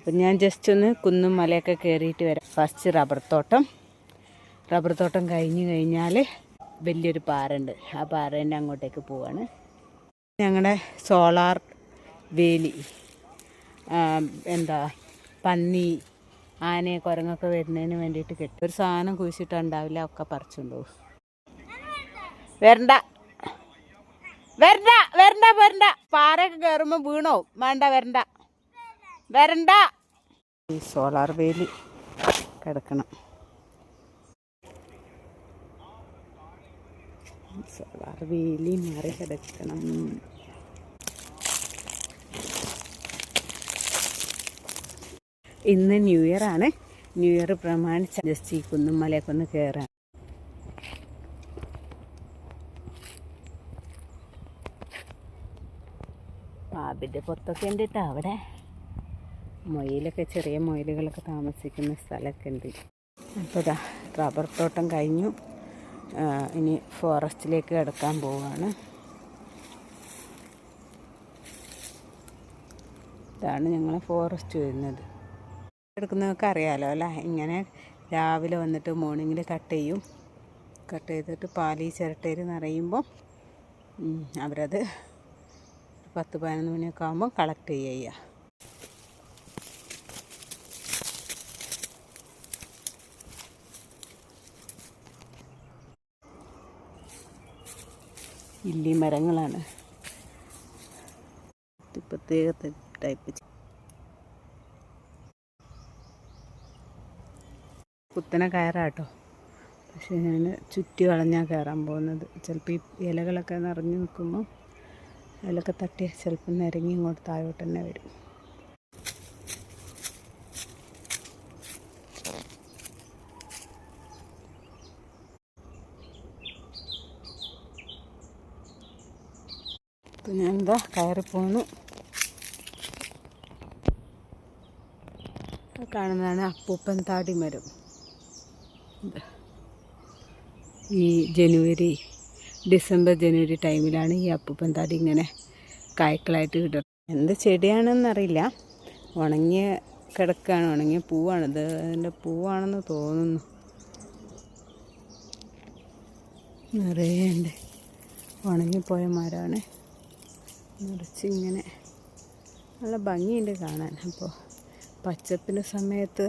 അപ്പം ഞാൻ ജസ്റ്റ് ഒന്ന് കുന്നും മലയൊക്കെ കയറിയിട്ട് വരാം. ഫസ്റ്റ് റബ്ബർ തോട്ടം കഴിഞ്ഞാൽ വലിയൊരു പാറയുണ്ട്. ആ പാറേൻ്റെ അങ്ങോട്ടേക്ക് പോവാണ്. ഞങ്ങളുടെ സോളാർ വേലി പന്നി ആന കുരങ്ങൊക്കെ വരുന്നതിന് വേണ്ടിയിട്ട് കെട്ടും. ഒരു സാധനം കുഴിച്ചിട്ടുണ്ടാവില്ല, ഒക്കെ പറിച്ചുകൊണ്ടുപോകും. വരണ്ട പാറയൊക്കെ കയറുമ്പോൾ വീണോ വരണ്ട. ഈ സോളാർ വേലി കിടക്കണം. സോളാർ വേലി മാറി കിടക്കണം. ഇന്ന് ന്യൂ ഇയർ ആണ്. ന്യൂ ഇയർ പ്രമാണിച്ച് ജസ്റ്റ് ഈ കുന്നും മലയൊക്കെ ഒന്ന് കയറാൻ. പാമ്പിൻ്റെ പൊത്തൊക്കെ ഉണ്ട് കേട്ടോ. അവിടെ മൊയിലൊക്കെ, ചെറിയ മൊയിലുകളൊക്കെ താമസിക്കുന്ന സ്ഥലമൊക്കെ ഉണ്ട്. അപ്പോൾ ഇതാ റബ്ബർ തോട്ടം കഴിഞ്ഞു. ഇനി ഫോറസ്റ്റിലേക്ക് കിടക്കാൻ പോവുകയാണ്. ഇതാണ് ഞങ്ങളെ ഫോറസ്റ്റ് വരുന്നത്. എടുക്കുന്നതൊക്കെ അറിയാമല്ലോ അല്ലേ. ഇങ്ങനെ രാവിലെ വന്നിട്ട് മോർണിംഗിൽ കട്ട് ചെയ്തിട്ട് പാല് ഈ ചിരട്ടയിൽ നിറയുമ്പോൾ അവരത് 10-11 മണിയൊക്കെ ആകുമ്പോൾ കളക്ട് ചെയ്യുക. ഇല്ലി മരങ്ങളാണ്. പ്രത്യേക ടൈപ്പ് കുത്തനെ കയറാട്ടോ. പക്ഷെ ഞാൻ ചുറ്റി വളഞ്ഞാൽ കയറാൻ പോകുന്നത്. ചിലപ്പോൾ ഈ ഇലകളൊക്കെ നിറഞ്ഞു നിൽക്കുമ്പോൾ അതിലൊക്കെ തട്ടിയാൽ ചിലപ്പോൾ നിരങ്ങി ഇങ്ങോട്ട് താഴോട്ട് തന്നെ വരും. അപ്പം ഞാൻ കയറിപ്പോന്നു. കാണുന്നതാണ് അപ്പൂപ്പൻ താടി മരം. ഈ ഡിസംബർ ജനുവരി ടൈമിലാണ് ഈ അപ്പൂപ്പൻ താടി ഇങ്ങനെ കായ്ക്കളായിട്ട് കിട്ടുന്നത്. എന്ത് ചെടിയാണെന്നറിയില്ല. ഉണങ്ങിയ കിടക്കുകയാണ്, ഉണങ്ങിയ പൂവാണിത്. അതിൻ്റെ പൂവാണെന്ന് തോന്നുന്നു. നിറയെ ഉണ്ട്. ഉണങ്ങിപ്പോയ മരമാണ്. നിറച്ചിങ്ങനെ നല്ല ഭംഗിയുണ്ട് കാണാൻ. അപ്പോൾ പച്ചപ്പിൻ്റെ സമയത്ത്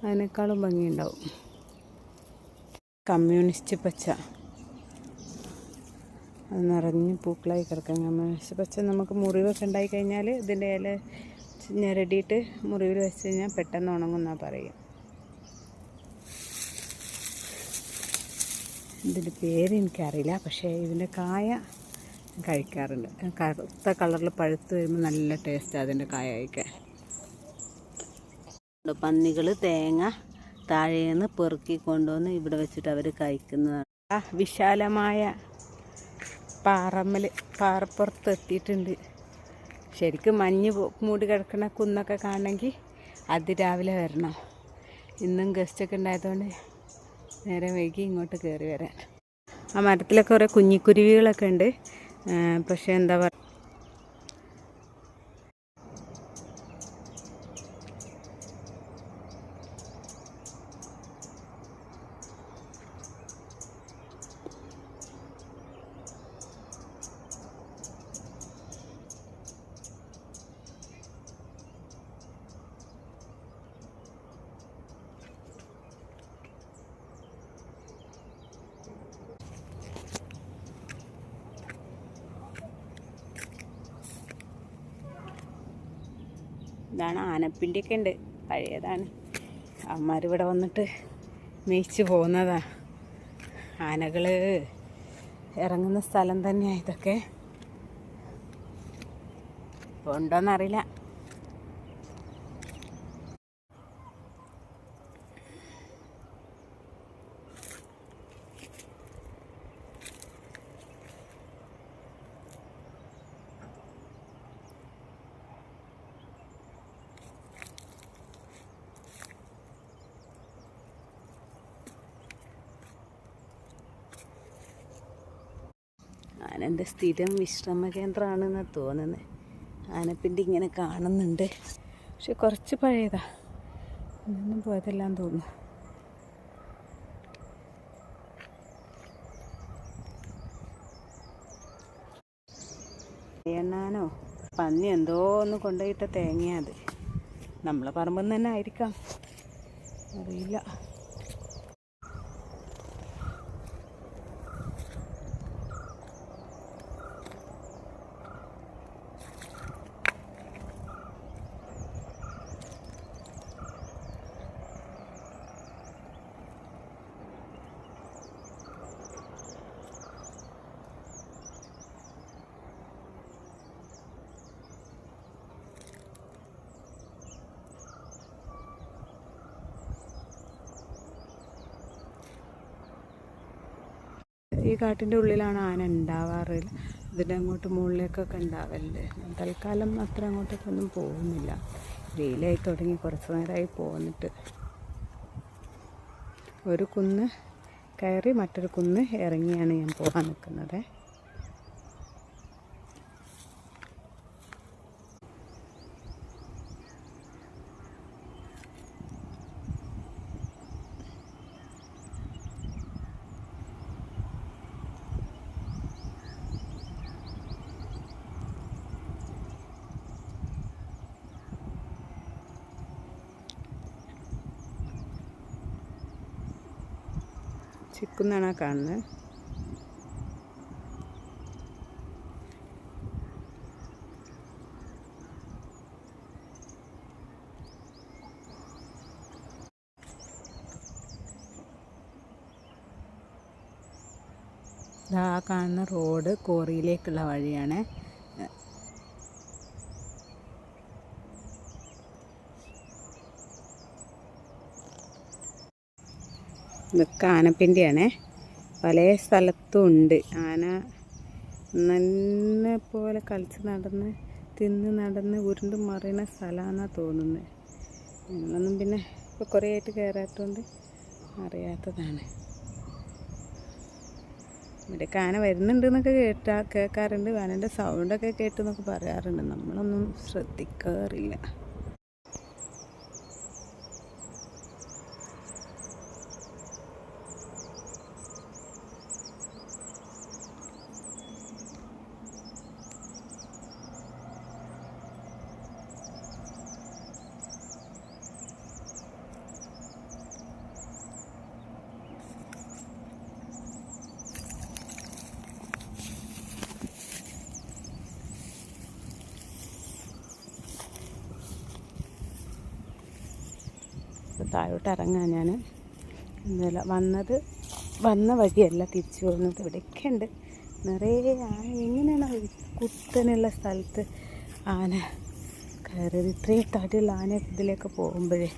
അതിനേക്കാളും ഭംഗിയുണ്ടാവും. കമ്മ്യൂണിസ്റ്റ് പച്ച അത് നിറഞ്ഞ് പൂക്കളായി കിടക്കാം. കമ്മ്യൂണിസ്റ്റ് പച്ച നമുക്ക് മുറിവൊക്കെ ഉണ്ടായിക്കഴിഞ്ഞാൽ ഇതിൻ്റെ ഇല ഞെരടിയിട്ട് മുറിവിൽ വെച്ച് കഴിഞ്ഞാൽ പെട്ടെന്ന് ഉണങ്ങുമെന്നാണ് പറയുക. ഇതിൻ്റെ പേര് എനിക്കറിയില്ല. പക്ഷേ ഇതിൻ്റെ കായ കഴിക്കാറുണ്ട്. കറുത്ത കളറിൽ പഴുത്ത് വരുമ്പോൾ നല്ല ടേസ്റ്റാണ് അതിൻ്റെ കായ കഴിക്കാൻ. പന്നികൾ തേങ്ങ താഴേന്ന് പെറുക്കി കൊണ്ടുവന്ന് ഇവിടെ വെച്ചിട്ട് അവർ കഴിക്കുന്നതാണ്. വിശാലമായ പാറപ്പുറത്ത് എത്തിയിട്ടുണ്ട്. ശരിക്കും മഞ്ഞ് മൂടി കിടക്കുന്ന കുന്നൊക്കെ കാണണമെങ്കിൽ അതിരാവിലെ വരണം. ഇന്നും ഗസ്റ്റൊക്കെ ഉണ്ടായതുകൊണ്ട് നേരെ വൈകി ഇങ്ങോട്ട് കയറി വരാൻ. ആ മരത്തിലൊക്കെ കുറേ കുഞ്ഞിക്കുരുവികളൊക്കെ ഉണ്ട്. പക്ഷേ എന്താ പറയുക, ഇതാണ് ആനപ്പിണ്ടിയൊക്കെ ഉണ്ട്. പഴയതാണ്. അമ്മമാരിവിടെ വന്നിട്ട് മേയിച്ച് പോകുന്നതാണ്. ആനകൾ ഇറങ്ങുന്ന സ്ഥലം തന്നെയാണ് ഇതൊക്കെ. ഇപ്പോൾ ഉണ്ടോയെന്നറിയില്ല. ആനൻ്റെ സ്ഥിരം വിശ്രമ കേന്ദ്രമാണെന്ന് തോന്നുന്നത്. ആനപ്പിണ്ടി ഇങ്ങനെ കാണുന്നുണ്ട്. പക്ഷെ കുറച്ച് പഴയതാ, ഒന്നും പോയതെല്ലാം തോന്നുന്നു. എണ്ണാനോ പന്നി എന്തോ ഒന്ന് കൊണ്ടുപോയിട്ട തേങ്ങയാ അത്. നമ്മളെ പറമ്പിൽ നിന്ന് തന്നെ ആയിരിക്കാം, അറിയില്ല. ഈ കാട്ടിൻ്റെ ഉള്ളിലാണ് ആന ഉണ്ടാവാറില്ല. ഇതിൻ്റെ അങ്ങോട്ട് മുകളിലേക്കൊക്കെ ഉണ്ടാവലുണ്ട്. തൽക്കാലം അത്ര അങ്ങോട്ടേക്കൊന്നും പോകുന്നില്ല. വെയിലായി തുടങ്ങി, കുറച്ച് നേരമായി പോന്നിട്ട്. ഒരു കുന്ന് കയറി മറ്റൊരു കുന്ന് ഇറങ്ങിയാണ് ഞാൻ പോകാൻ നിൽക്കുന്നത്. ചിക്കുന്നാണ് കാണുന്നത്. ആ കാണുന്ന റോഡ് കോറിയിലേക്കുള്ള വഴിയാണ്. ഇതൊക്കെ ആനപ്പിണ്ടിയാണേ. പല സ്ഥലത്തും ഉണ്ട് ആന. നല്ല പോലെ കളിച്ച് നടന്ന് തിന്ന് നടന്ന് ഉരുണ്ട് മറിയുന്ന സ്ഥലമാണെന്നാണ് തോന്നുന്നത്. ഞങ്ങളൊന്നും പിന്നെ ഇപ്പോൾ കുറേ ആയിട്ട് കയറാത്തതുകൊണ്ട് അറിയാത്തതാണ്. ഇവിടെയൊക്കെ ആന വരുന്നുണ്ടെന്നൊക്കെ കേൾക്കാറുണ്ട്. ആനൻ്റെ സൗണ്ടൊക്കെ കേട്ടെന്നൊക്കെ പറയാറുണ്ട്. നമ്മളൊന്നും ശ്രദ്ധിക്കാറില്ല. താഴോട്ട് ഇറങ്ങാൻ ഞാൻ ഇന്നലെ വന്ന വഴിയല്ല തിരിച്ചു പോകുന്നത്. ഇവിടെയൊക്കെ ഉണ്ട് നിറയെ ആന. എങ്ങനെയാണ് കുത്തനുള്ള സ്ഥലത്ത് ആന കയറിയത്? ഇത്രയും തടിയുള്ള ആന ഇതിലേക്ക് പോകുമ്പോഴേ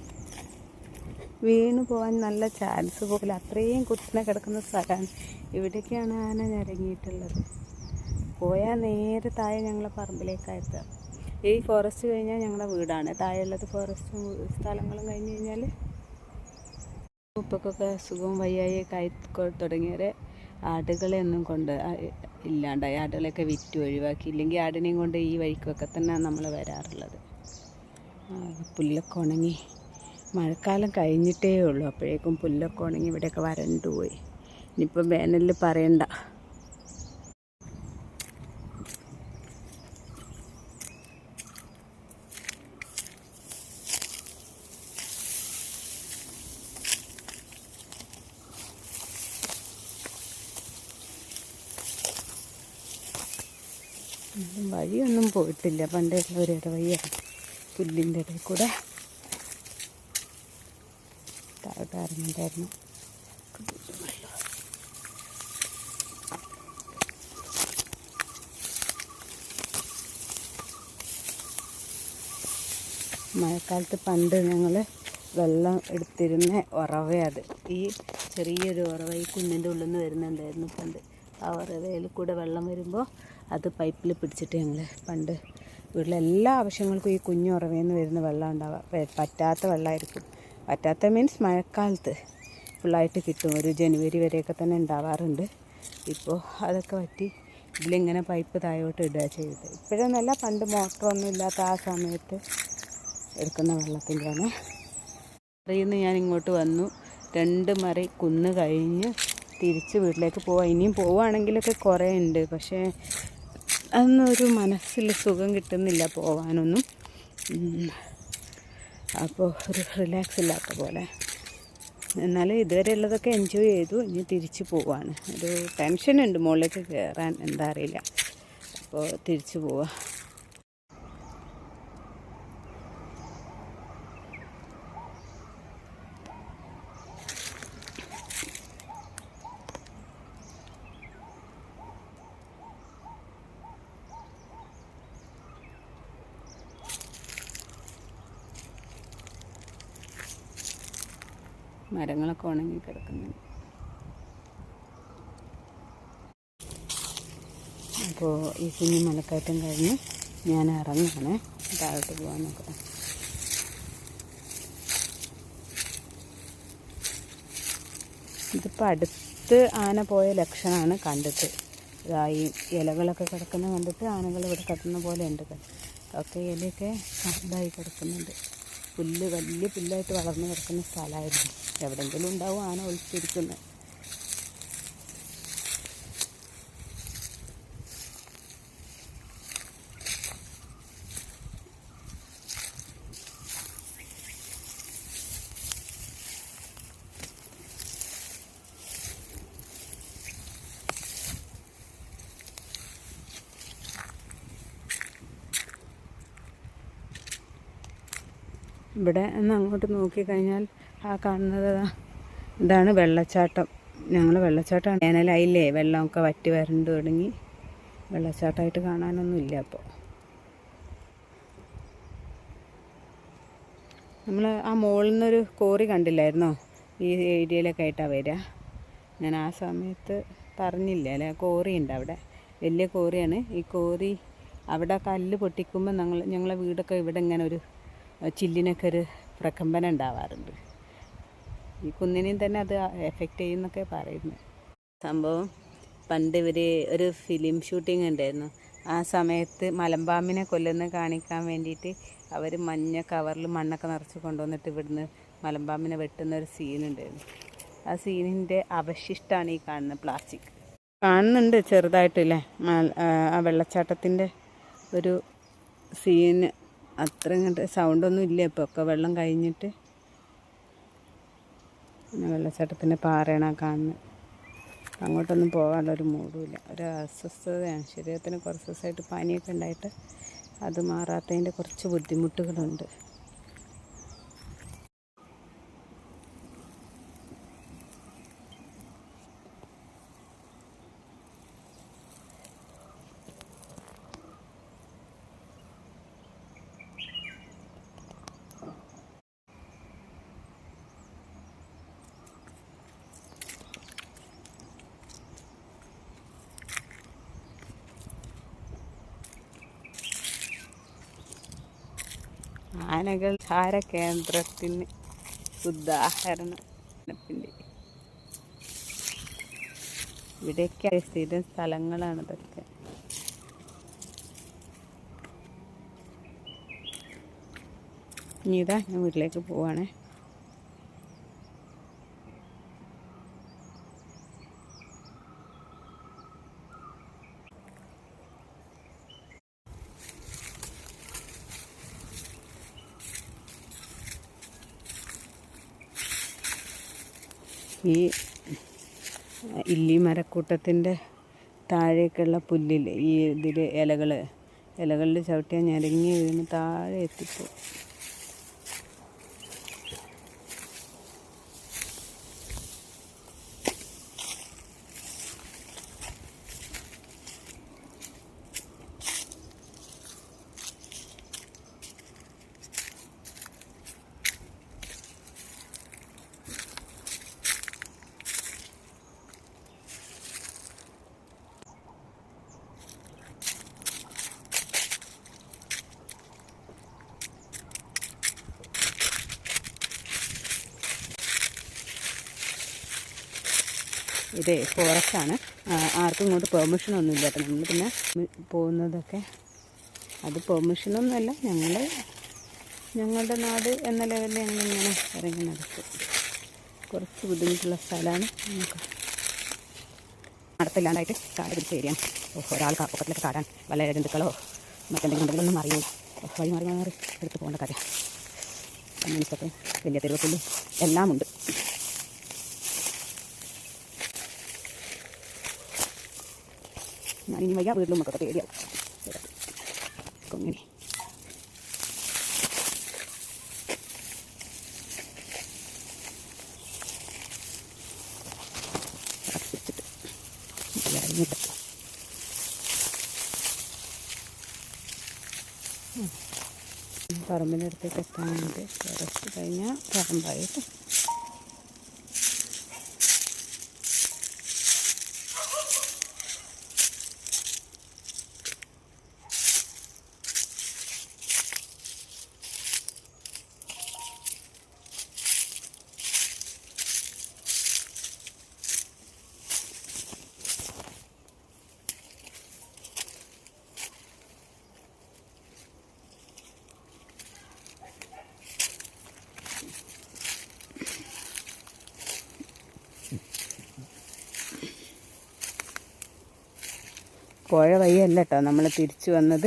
വീണു പോകാൻ നല്ല ചാൻസ് പോകില്ല. അത്രയും കുത്തനെ കിടക്കുന്ന സ്ഥലമാണ്. ഇവിടേക്കാണ് ആന ഇറങ്ങിയിട്ടുള്ളത്. പോയാൽ നേരെ താഴെ ഞങ്ങളെ പറമ്പിലേക്കായെത്തുക. ഈ ഫോറസ്റ്റ് കഴിഞ്ഞാൽ ഞങ്ങളുടെ വീടാണ്. താഴെയുള്ളത് ഫോറസ്റ്റും സ്ഥലങ്ങളും കഴിഞ്ഞ് കഴിഞ്ഞാൽ ഉപ്പൊക്കൊക്കെ അസുഖവും വയ്യായൊക്കെ ആയി തുടങ്ങിയവരെ ആടുകളെ ഒന്നും കൊണ്ട് ഇല്ലാണ്ടായി. ആടുകളെയൊക്കെ വിറ്റ് ഒഴിവാക്കി. ഇല്ലെങ്കിൽ ആടിനെയും കൊണ്ട് ഈ വഴിക്കൊക്കെ തന്നെയാണ് നമ്മൾ വരാറുള്ളത്. പുല്ലൊക്കെ ഉണങ്ങി, മഴക്കാലം കഴിഞ്ഞിട്ടേ ഉള്ളൂ. അപ്പോഴേക്കും പുല്ലൊക്കെ ഉണങ്ങി ഇവിടെയൊക്കെ വരണ്ടു പോയി. ഇനിയിപ്പോൾ വേനലിൽ പറയണ്ട. വഴിയൊന്നും പോയിട്ടില്ല. പണ്ടുള്ള ഒരു ഇടവഴിയാണ്, പുല്ലിൻ്റെ ഇടയിൽ കൂടെ താഴോട്ട് ഇറങ്ങിണ്ടായിരുന്നു. മഴക്കാലത്ത് പണ്ട് ഞങ്ങൾ വെള്ളം എടുത്തിരുന്ന ഉറവയത്. ഈ ചെറിയൊരു ഉറവ ഈ കുന്നിൻ്റെ ഉള്ളിൽ നിന്ന് വരുന്നുണ്ടായിരുന്നു പണ്ട്. ആ ഉറവയിൽ കൂടെ വെള്ളം വരുമ്പോൾ അത് പൈപ്പിൽ പിടിച്ചിട്ട് ഞങ്ങൾ പണ്ട് വീട്ടിലെ എല്ലാ ആവശ്യങ്ങൾക്കും ഈ കുഞ്ഞു ഉറവയിൽ നിന്ന് വരുന്ന വെള്ളം ഉണ്ടാവുക. പറ്റാത്ത വെള്ളമായിരിക്കും. പറ്റാത്ത മീൻസ് മഴക്കാലത്ത് ഫുള്ളായിട്ട് കിട്ടും. ഒരു ജനുവരി വരെയൊക്കെ തന്നെ ഉണ്ടാവാറുണ്ട്. ഇപ്പോൾ അതൊക്കെ പറ്റി ഇതിലിങ്ങനെ പൈപ്പ് താഴോട്ട് ഇടുക ചെയ്തത്. ഇപ്പോഴൊന്നുമല്ല, പണ്ട് മോട്ടറൊന്നും ഇല്ലാത്ത ആ സമയത്ത് എടുക്കുന്ന വെള്ളത്തിൻ്റെയാണ്. മറിയിൽ നിന്ന് ഞാൻ ഇങ്ങോട്ട് വന്നു. 2 മറി കുന്ന് കഴിഞ്ഞ് തിരിച്ച് വീട്ടിലേക്ക് പോവാം. ഇനിയും പോവുകയാണെങ്കിലൊക്കെ കുറേ ഉണ്ട്, പക്ഷേ അതൊന്നും ഒരു മനസ്സിൽ സുഖം കിട്ടുന്നില്ല പോവാനൊന്നും. അപ്പോൾ ഒരു റിലാക്സ് ഇല്ലാത്ത പോലെ. എന്നാലും ഇതുവരെ ഉള്ളതൊക്കെ എൻജോയ് ചെയ്തു. ഇനി തിരിച്ച് പോവാണ്. ഒരു ടെൻഷനുണ്ട് മുകളിലേക്ക് കയറാൻ, എന്താ അറിയില്ല. അപ്പോൾ തിരിച്ച് പോവാം. മരങ്ങളൊക്കെ ഉണങ്ങി കിടക്കുന്നുണ്ട്. അപ്പോൾ ഈ കുഞ്ഞു മലക്കയറ്റം കഴിഞ്ഞ് ഞാൻ ഇറങ്ങുകയാണ്. താഴോട്ട് പോകാൻ നോക്കാം. ഇതിപ്പോൾ അടുത്ത് ആന പോയ ലക്ഷണമാണ് കണ്ടിട്ട്. ഈ ഇലകളൊക്കെ കിടക്കുന്ന കണ്ടിട്ട് ആനകൾ ഇവിടെ കിടക്കുന്ന പോലെ ഉണ്ട്. ഒക്കെ ഇലയൊക്കെ ഇതായി കിടക്കുന്നുണ്ട്. പുല്ല് വലിയ പുല്ലായിട്ട് വളർന്നു കിടക്കുന്ന സ്ഥലമായിരുന്നു. എവിടെയെങ്കിലും ഉണ്ടാവും ആന ഒളിച്ചിരിക്കുന്നത്. ഇവിടെ നിന്ന് അങ്ങോട്ട് നോക്കിക്കഴിഞ്ഞാൽ ആ കാണുന്നത് ഇതാണ് വെള്ളച്ചാട്ടം. ഞങ്ങൾ വെള്ളച്ചാട്ടമാണ്. വേനലായില്ലേ, വെള്ളമൊക്കെ വറ്റി വരണ്ട് തുടങ്ങി. വെള്ളച്ചാട്ടമായിട്ട് കാണാനൊന്നുമില്ല. അപ്പോൾ നമ്മൾ ആ മുകളിൽ നിന്നൊരു കോറി കണ്ടില്ലായിരുന്നോ? ഈ ഏരിയയിലൊക്കെ ആയിട്ടാണ് വരിക. ഞാൻ ആ സമയത്ത് പറഞ്ഞില്ല അല്ലേ, കോറി ഉണ്ട് അവിടെ, വലിയ കോറിയാണ്. ഈ കോറി അവിടെ കല്ല് പൊട്ടിക്കുമ്പോൾ ഞങ്ങളെ വീടൊക്കെ ഇവിടെ ഇങ്ങനെ ഒരു ചില്ലിനൊക്കെ ഒരു പ്രകമ്പനം ഉണ്ടാവാറുണ്ട്. ഈ കുന്നിനെയും തന്നെ അത് എഫക്റ്റ് ചെയ്യുന്നൊക്കെ പറയുന്നു. സംഭവം പണ്ട് ഇവർ ഒരു ഫിലിം ഷൂട്ടിംഗ് ഉണ്ടായിരുന്നു. ആ സമയത്ത് മലമ്പാമ്പിനെ കൊല്ലുന്നത് കാണിക്കാൻ വേണ്ടിയിട്ട് അവർ മഞ്ഞ കവറിൽ മണ്ണൊക്കെ നിറച്ച് കൊണ്ടുവന്നിട്ട് ഇവിടുന്ന് മലമ്പാമ്പിനെ വെട്ടുന്ന ഒരു സീനുണ്ടായിരുന്നു. ആ സീനിൻ്റെ അവശിഷ്ടമാണ് ഈ കാണുന്ന പ്ലാസ്റ്റിക്. കാണുന്നുണ്ട് ചെറുതായിട്ടില്ലേ ആ വെള്ളച്ചാട്ടത്തിൻ്റെ ഒരു സീന്. അത്ര ഇങ്ങോട്ട് സൗണ്ടൊന്നും ഇല്ല ഇപ്പോൾ, ഒക്കെ വെള്ളം കഴിഞ്ഞിട്ട്. പിന്നെ വെള്ളച്ചാട്ടത്തിൻ്റെ പാറയാണ് കാണുന്നത്. അങ്ങോട്ടൊന്നും പോകാനുള്ളൊരു മൂടുമില്ല. ഒരു അസ്വസ്ഥതയാണ്. ശരീരത്തിന് കുറച്ച് ദിവസമായിട്ട് പനിയൊക്കെ ഉണ്ടായിട്ട് അത് മാറാത്തതിൻ്റെ കുറച്ച് ബുദ്ധിമുട്ടുകളുണ്ട്. ആനകൾ കേന്ദ്രത്തിന് ഉദാഹരണം. ഇവിടെയൊക്കെ സ്ഥിരം സ്ഥലങ്ങളാണ് ഇതൊക്കെ. ഇനി ഇതാ ഞാൻ വീട്ടിലേക്ക് പോവാണേ. ഈ ഇല്ലി മരക്കൂട്ടത്തിൻ്റെ താഴേക്കുള്ള പുല്ലില്ലേ, ഈ ഇതിൽ ഇലകളിൽ ചവിട്ടിയാൽ ഞെരങ്ങി വീണ് താഴെ എത്തിപ്പോവും. ഇത് ഫോറസ്റ്റാണ്. ആർക്കും ഇങ്ങോട്ട് പെർമിഷനൊന്നും ഇല്ല കേട്ടോ. നമ്മൾ പിന്നെ പോകുന്നതൊക്കെ അത് പെർമിഷനൊന്നുമല്ല, ഞങ്ങൾ ഞങ്ങളുടെ നാട് എന്ന ലെവലിൽ ഞങ്ങളിങ്ങനെ ഇറങ്ങി നടക്കും. കുറച്ച് ബുദ്ധിമുട്ടുള്ള സ്ഥലമാണ്. നമുക്ക് നടത്തില്ലാണ്ടായിട്ട് കാട് പിടിച്ച് ഏരിയാണ്. ഒരാൾ പൊക്കത്തിലൊക്കെ കാടാൻ വല്ല ജന്തുക്കളോ മറ്റെന്തെങ്കിലും ഉണ്ടെങ്കിലൊന്നും അറിയില്ല. വഴി മാറി മാറി എടുത്ത് പോകേണ്ട കാര്യം. കമ്മ്യൂണിസ്റ്റൊക്കെ വലിയ തെരുവപ്പുല്ലും എല്ലാം ഉണ്ട്. ഞാൻ ഇനി വയ്യ, വീട്ടിലും മക്കളൊക്കെ പേടിയാവും. കൊങ്ങിനി പറമ്പിൻ്റെ അടുത്തേക്ക് എത്താനുണ്ട്. ഫോറസ്റ്റ് കഴിഞ്ഞാൽ പറമ്പായിട്ട് പോയ വഴിയല്ല കേട്ടോ. നമ്മൾ തിരിച്ചു വന്നത്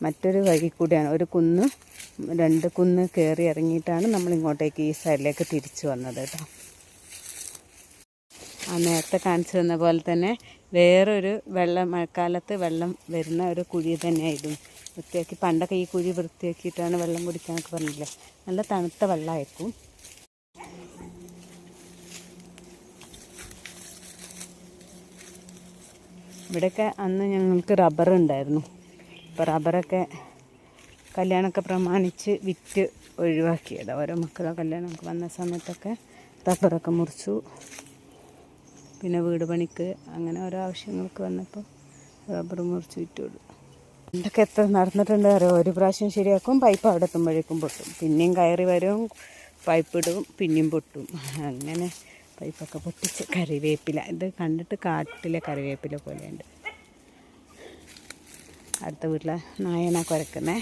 മറ്റൊരു വഴി കൂടിയാണ്. ഒരു കുന്ന്, 2 കുന്ന് കയറി ഇറങ്ങിയിട്ടാണ് നമ്മളിങ്ങോട്ടേക്ക് ഈ സൈഡിലേക്ക് തിരിച്ചു വന്നത് കേട്ടോ. ആ നേരത്തെ കാണിച്ചു തന്ന പോലെ തന്നെ വേറൊരു മഴക്കാലത്ത് വെള്ളം വരുന്ന ഒരു കുഴി തന്നെയായിരുന്നു. വൃത്തിയാക്കി പണ്ടൊക്കെ ഈ കുഴി വൃത്തിയാക്കിയിട്ടാണ് വെള്ളം കുടിക്കാനൊക്കെ പറഞ്ഞില്ലേ. നല്ല തണുത്ത വെള്ളമായിരിക്കും. ഇവിടെയൊക്കെ അന്ന് ഞങ്ങൾക്ക് റബ്ബർ ഉണ്ടായിരുന്നു. ഇപ്പോൾ റബ്ബറൊക്കെ കല്യാണമൊക്കെ പ്രമാണിച്ച് വിറ്റ് ഒഴിവാക്കിയത്. ഓരോ മക്കളെ കല്യാണമൊക്കെ വന്ന സമയത്തൊക്കെ റബ്ബറൊക്കെ മുറിച്ചു. പിന്നെ വീട് പണിക്ക് അങ്ങനെ ഓരോ ആവശ്യങ്ങൾക്ക് വന്നപ്പോൾ റബ്ബർ മുറിച്ച് വിറ്റുകൊടു. എന്തൊക്കെ എത്ര നടന്നിട്ടുണ്ട് അറിയോ. ഒരു പ്രാവശ്യം ശരിയാക്കും, പൈപ്പ് അവിടെ എത്തുമ്പോഴേക്കും പൊട്ടും. പിന്നെയും കയറി വരും, പൈപ്പ് ഇടും, പിന്നെയും പൊട്ടും. അങ്ങനെ പൈപ്പൊക്കെ പൊട്ടിച്ച്. കറിവേപ്പില ഇത് കണ്ടിട്ട് കാട്ടിലെ കറിവേപ്പില പോലെയുണ്ട്. അടുത്ത വീട്ടിലെ നായനാ കുരക്കുന്നേ.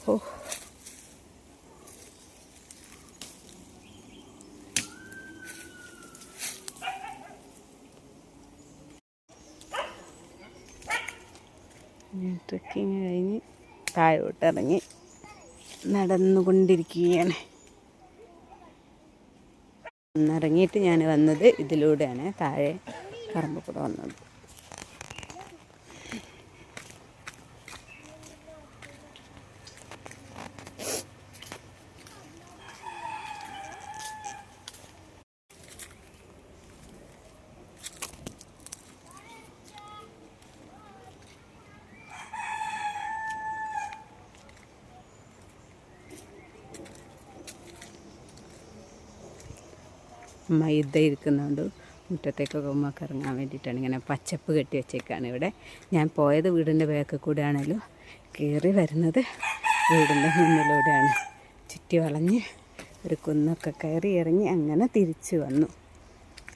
ഓ ട്രെക്കിങ് കഴിഞ്ഞ് താഴോട്ടിറങ്ങി നടന്നുകൊണ്ടിരിക്കുകയാണ്. ഇറങ്ങിയിട്ട് ഞാൻ വന്നത് ഇതിലൂടെയാണ്. താഴെ പറമ്പ് കൂടെ വന്നത്. അമ്മ യുദ്ധ ഇരിക്കുന്നുണ്ട്. മുറ്റത്തേക്കൊക്കെ ഉമ്മക്ക് ഇറങ്ങാൻ വേണ്ടിയിട്ടാണ് ഇങ്ങനെ പച്ചപ്പ് കെട്ടി വെച്ചേക്കാണ് ഇവിടെ. ഞാൻ പോയത് വീടിൻ്റെ ബാക്കിൽ കൂടെ ആണല്ലോ, കയറി വരുന്നത് വീടിൻ്റെ മുന്നിലൂടെയാണ്. ചുറ്റി വളഞ്ഞ് ഒരു കുന്നൊക്കെ കയറി ഇറങ്ങി അങ്ങനെ തിരിച്ചു വന്നു.